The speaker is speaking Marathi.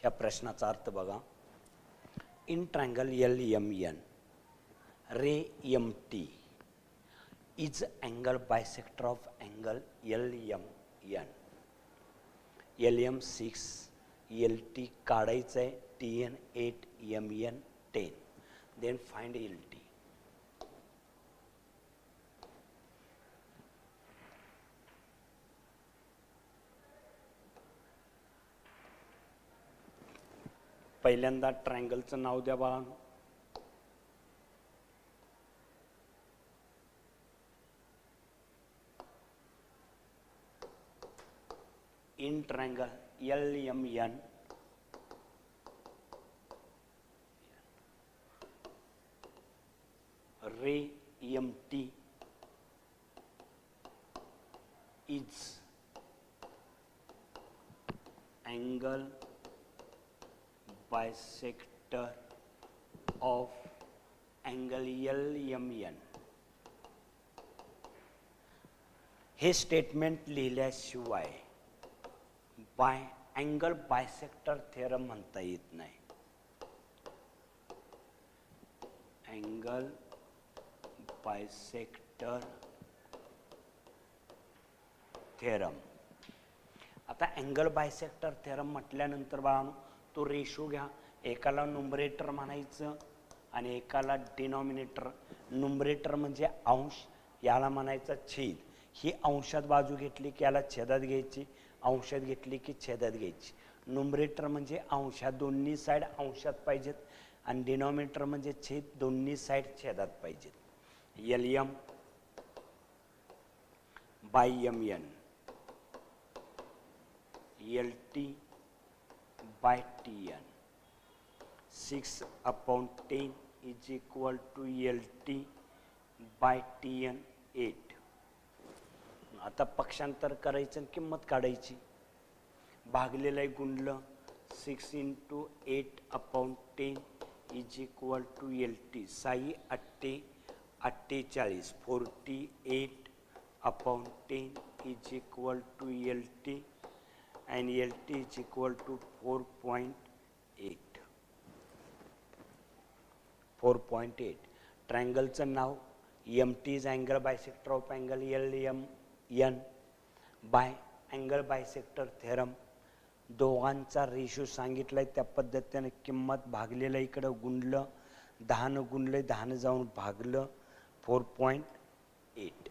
या प्रश्नाचा अर्थ बघा. In triangle LMN ray MT is angle bisector of angle LMN. LM 6 LT काढायचं आहे, TN 8 MN 10. Then find LT. पहिल्यांदा ट्रायंगलचं नाव द्या बाळांनो. In triangle LMN ray MT is angle bisector of angle LMN. हे स्टेटमेंट लिहिल्याशिवाय अँगल बायसेक्टर थेरम म्हणता येत नाही. Angle bisector theorem. आता अँगल बायसेक्टर थेरम म्हटल्यानंतर बाळांनो तो रेशो घ्या. एकाला न्यूमरेटर म्हणायचं आणि एकाला डिनॉमिनेटर. न्यूमरेटर म्हणजे अंश, याला म्हणायचा छेद. ही अंशात बाजू घेतली की याला छेदात घ्यायची, अंशात घेतली की छेदात घ्यायची. न्यूमरेटर म्हणजे अंशात दोन्ही साईड अंशात पाहिजेत आणि डिनॉमिनेटर म्हणजे छेद दोन्ही साईड छेदात पाहिजेत. LM by MN LT by TN 6/10 is equal to LT by TN 8. आता पक्षांतर करायचं आणि किंमत काढायची. भागलेलं आहे गुणलं 6 × 8/10 is equal to LT. 6 × 8 = 48. 48/10 is equal to LT and LT is equal to 4.8. 4.8. ट्रायंगलचं नाव MT is angle bisector of angle LMN by angle bisector theorem. दोघांचा रेशो सांगितलाय त्या पद्धतीने किंमत भागलेलं इकडं गुणलं, 10 गुणलं, 10 जाऊन भागलं 4.8.